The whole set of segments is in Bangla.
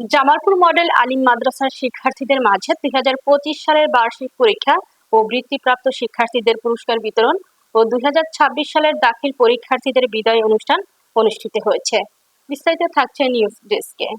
জামালপুর মডেল আলিম মাদ্রাসার শিক্ষার্থীদের মাঝে 2025 সালের বার্ষিক পরীক্ষা ও বৃত্তিপ্রাপ্ত শিক্ষার্থীদের পুরস্কার বিতরণ ও 2026 সালের দাখিল পরীক্ষার্থীদের বিদায় অনুষ্ঠান অনুষ্ঠিত হয়েছে। বিস্তারিত থাকছে নিউজ ডেস্কে।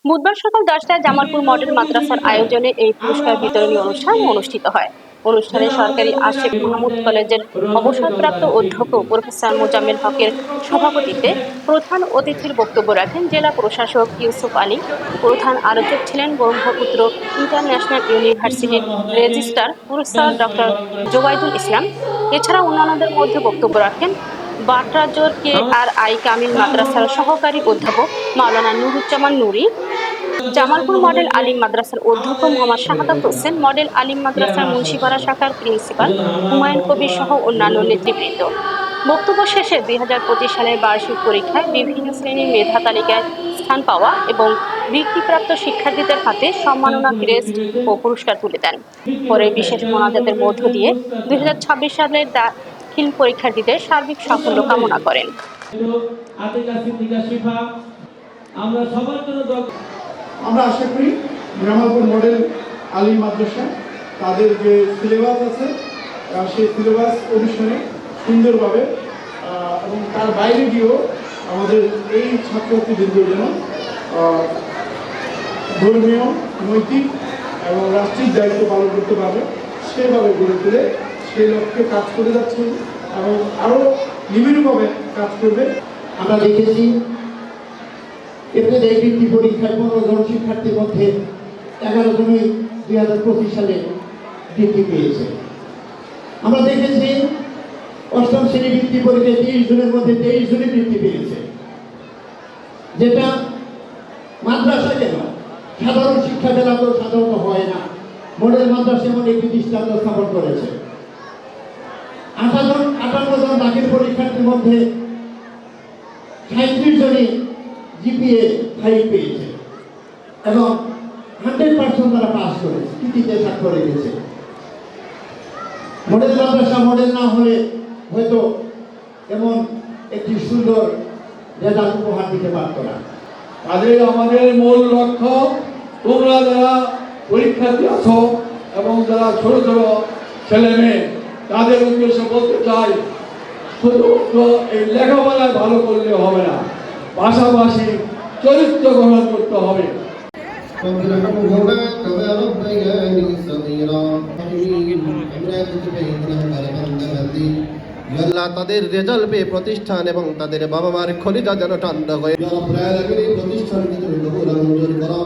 বুধবার সকাল 10টায় জামালপুর মডেল মাদ্রাসার আয়োজনে এই পুরস্কার বিতরণী অনুষ্ঠান অনুষ্ঠিত হয়। অনুষ্ঠানে সরকারি আশিক মাহমুদ কলেজের অবসরপ্রাপ্ত অধ্যক্ষ প্রফেসর মোজাম্মেল হকের সভাপতিত্বে প্রধান অতিথির বক্তব্য রাখেন জেলা প্রশাসক ইউসুফ আলী। প্রধান আলোচক ছিলেন ব্রহ্মপুত্র ইন্টারন্যাশনাল ইউনিভার্সিটির রেজিস্ট্রার প্রফেসর ডক্টর জোবাইদুল ইসলাম। এছাড়া অন্যান্যদের মধ্যে বক্তব্য রাখেন বাটরাজোর KRI কামিল মাদ্রাসার সহকারী অধ্যাপক মাওলানা নুরুজ্জামান নুরি, জামালপুর মডেল আলিম মাদ্রাসার অধ্যক্ষ মোহাম্মদ শাহাদাত হোসেন, মডেল আলিম মাদ্রাসার মুন্সিপাড়া শাখার প্রিন্সিপাল হুমায়ুন কবির সহ অন্যান্য নেতৃবৃন্দ। বক্তব্য শেষে 2025 সালের বার্ষিক পরীক্ষায় বিভিন্ন শ্রেণীর মেধা তালিকায় স্থান পাওয়া এবং বৃত্তিপ্রাপ্ত শিক্ষার্থীদের হাতে সম্মাননা ক্রেস্ট ও পুরস্কার তুলে দেন। পরে বিশেষ মোনাজাতের মধ্য দিয়ে 2026 সালের দাখিল পরীক্ষার্থীদের সার্বিক সাফল্য কামনা করেন। আমরা আশা করি জামালপুর মডেল আলিম মাদ্রাসা তাদের যে সিলেবাস আছে সেই সিলেবাস অনুসারে সুন্দরভাবে এবং তার বাইরে গিয়েও আমাদের এই ছাত্রছাত্রীদের যেন ধর্মীয়, নৈতিক এবং রাষ্ট্রিক দায়িত্ব পালন করতে পারবে সেভাবে গড়ে তুলে সেই লক্ষ্যে কাজ করে যাচ্ছে এবং আরও নিবিড়ভাবে কাজ করবে। আমরা দেখেছি এপ্রিল এই বৃত্তি পরীক্ষায় 15 জন শিক্ষার্থীর মধ্যে 11 জনই 2025 সালে বৃত্তি পেয়েছে। আমরা দেখেছি অষ্টম শ্রেণী বৃত্তি পরীক্ষায় 30 জনের মধ্যে 23 জনই বৃত্তি পেয়েছে, যেটা মাদ্রাসায় কেন সাধারণ শিক্ষা জেলাতেও সাধারণত হয় না। মডেল মাদ্রাসা এমন একটি দৃষ্টান্ত স্থাপন করেছে। 58 জন দাখিল পরীক্ষার্থীর মধ্যে 37 জনই GPA 5 পেয়েছে এবং 100% তারা পাস করেছে, কৃতিতে স্বাক্ষর রেখেছে। মডেল মাদ্রাসা মডেল না হলে হয়তো এমন একটি সুন্দর রেজাল্ট উপহার দিতে পারত না। আমাদের মূল লক্ষ্য তোমরা যারা পরীক্ষার্থী আছো এবং যারা ছোট ছোট ছেলে মেয়ে তাদের উদ্দেশ্যে বলতে চাই, শুধুমাত্র এই লেখাপড়ায় ভালো করলে হবে না, পাশাপাশি চরিত্র গ্রহণ করতে হবে। আল্লাহ তাদের রেজাল্ট পেয়ে প্রতিষ্ঠান এবং তাদের বাবা মার খলিজা যেন ঠান্ডা হয়ে প্রতিষ্ঠান মঞ্জুর করা।